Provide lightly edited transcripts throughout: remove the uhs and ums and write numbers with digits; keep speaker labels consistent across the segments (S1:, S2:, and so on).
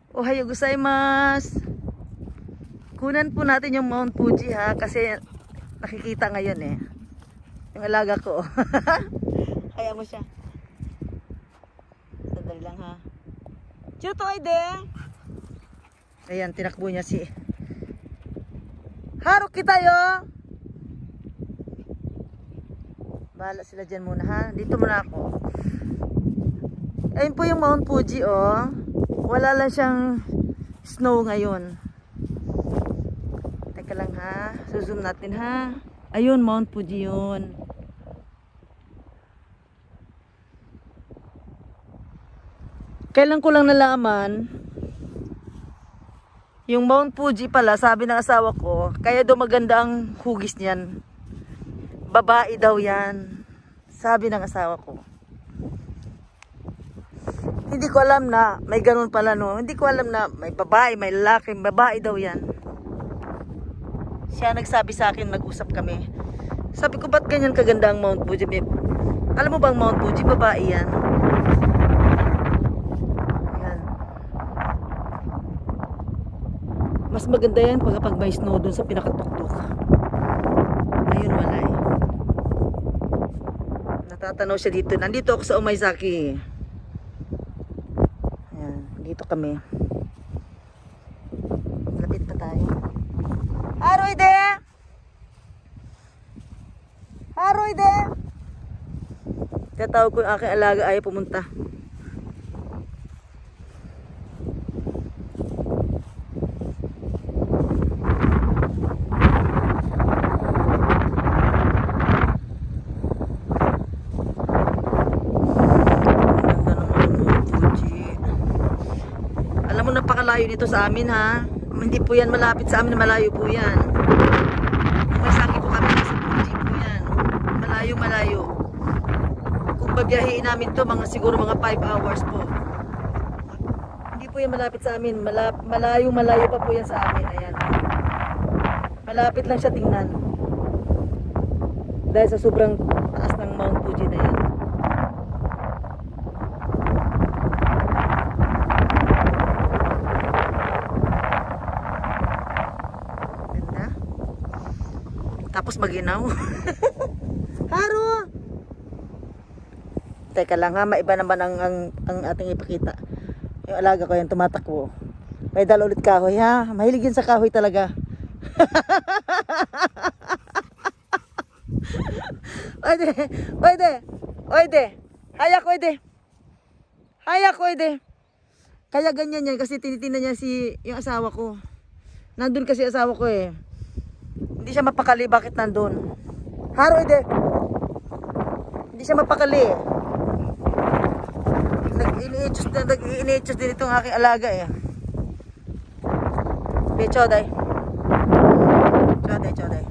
S1: Ohayo gozaimasu. Kunan po natin yung Mount Fuji ha, kasi nakikita ngayon eh. Yung alaga ko. Kaya mo siya. Sandali lang ha. Chuto ay de. Ayan, tinakbo niya si Haruki tayo. Bahala sila dyan muna ha. Dito muna ako. Ayun po yung Mount Fuji oh. Wala lang siyang snow ngayon. Teka lang ha. Zoom natin ha. Ayun, Mount Fuji yun. Kailan ko lang nalaman, yung Mount Fuji pala, sabi ng asawa ko, kaya daw maganda ang hugis niyan. Babae daw yan. Sabi ng asawa ko. Hindi ko alam na may ganun pala no. Hindi ko alam na may babae, may lalaki, babae daw yan. Siya nagsabi sa akin, nag-usap kami. Sabi ko, ba't ganyan kaganda ang Mount Fuji? Alam mo bang Mount Fuji, babae yan? Ayan. Mas maganda yan pag may snow dun sa pinakatuktok. Ayun wala eh. Natatanaw siya dito. Nandito ako sa Umaizaki. Ayan, dito kami. Lapit pa tayo. Haroy de! Haroy de! Tatawag ko yung aking alaga, ayaw pumunta. Alam mo, napakalayo nito sa amin ha. Hindi po yan malapit sa amin, malayo po yan. May saki po kami sa Fuji po yan. Malayo, malayo. Kung babiyahin namin to, siguro mga 5 hours po. Hindi po yan malapit sa amin. Malayo, malayo pa po yan sa amin. Ayan. Malapit lang siya tingnan. Dahil sa sobrang taas ng Mount Fuji na yan. Tapos maginaw. Haro! Teka lang ha, maiba naman ang ating ipakita. Yung alaga ko yan, tumatakbo. May dala ulit kahoy ha. Mahilig yun sa kahoy talaga. Oide! Oide! Oide! Hayak oide! Hayak oide! Kaya ganyan yan kasi tinitingnan niya yung asawa ko. Nandun kasi asawa ko eh. Hindi siya mapakali bakit nandun. Haro ide. Hindi siya mapakali. Nag-i-inechos din itong aking alaga eh. Choday. Choday, choday.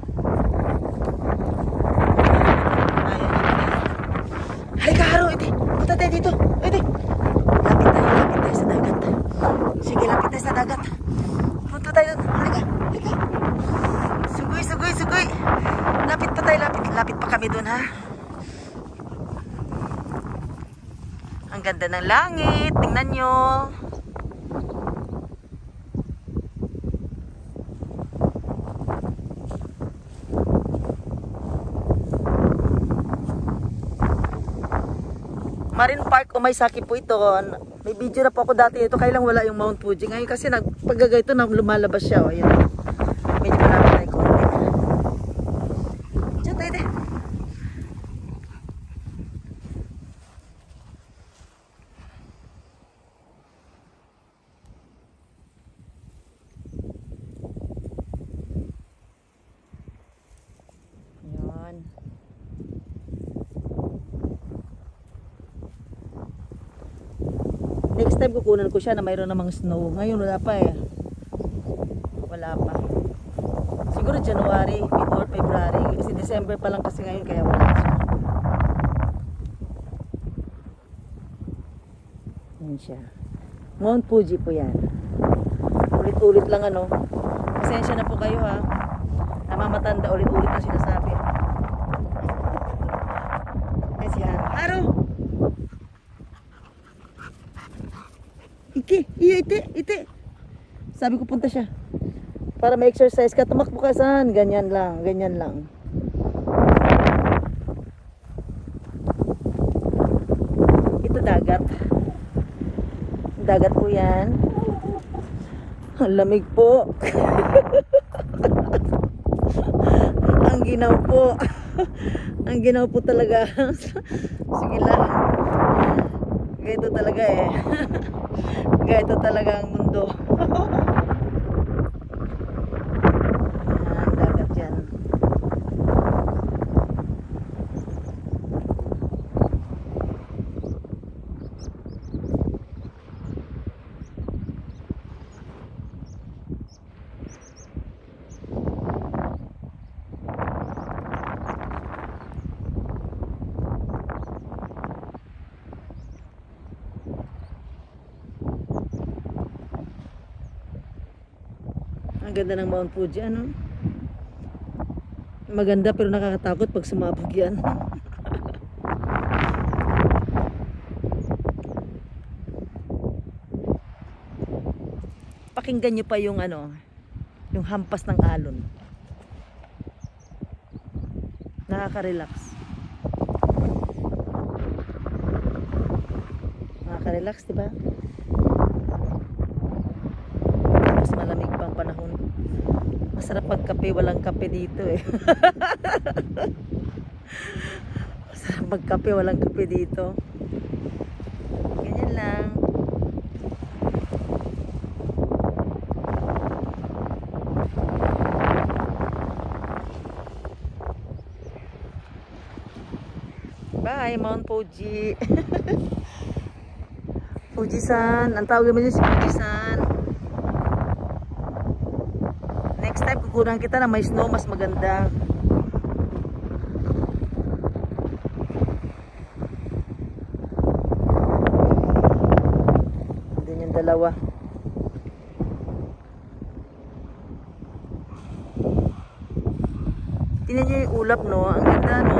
S1: Halika Haro ide. Punta tayo dito. Ide. Lapit tayo sa dagat. Sige, lapit tayo sa dagat. Punta tayo. Halika, halika. Sugoy. Lapit pa tayo, lapit pa kami dun ha. Ang ganda ng langit, tingnan nyo. Marine Park Umaizaki po ito. May video na po ako dati ito, kailang wala yung Mount Fuji. Ngayon kasi pagkagayto na lumalabas siya. O, yun. Medyo malapit tayo ko. Diyan tayo de. Yan. Next time kukunan ko siya na mayroon namang snow. Ngayon wala pa eh. Wala pa. Siguro January or February. Kasi December pa lang kasi ngayon kaya wala siya. Yan siya. Mount Fuji po yan. Ulit-ulit lang ano. Pasensya na po kayo ha. Namamatanda ulit-ulit na sinasabi. Kasi Haro. Ki, iyo, ite. Sabi ko punta siya. Para ma-exercise ka, tumakbo ka saan? Ganyan lang. Ito dagat. Dagat po yan. Ang lamig po. Ang ginaw po. Ang ginaw po talaga. Sige lang. Ganito talaga eh. Ganito talaga ang mundo. Ayan, dagat yan. Ang ganda ng Mount Fuji, ano? Maganda pero nakakatakot pag sumabog yan. Pakinggan nyo pa yung ano, yung hampas ng alon. Nakaka-relax. Nakaka-relax, diba? Mas malamig pang panahon. Masarap magkape, walang kape dito eh. Masarap magkape, walang kape dito. Ganyan lang. Bye, Mount Fuji. Fuji-san. Ang tawag naman yun si Fuji-san. Next time, kukunan kita na may snow, mas maganda. Din yung dalawa. Tingnan nyo yung ulap, no? Ang ganda, no?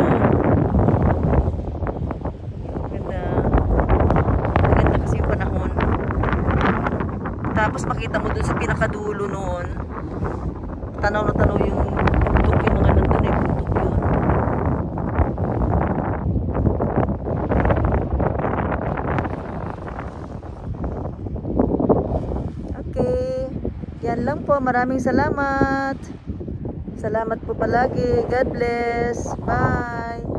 S1: Tapos makita mo dun sa pinakadulo noon, tanaw na tanaw yung bundok, yung mga nandun eh, bundok yun. Okay, yan lang po, maraming salamat. Salamat po palagi, God bless, bye.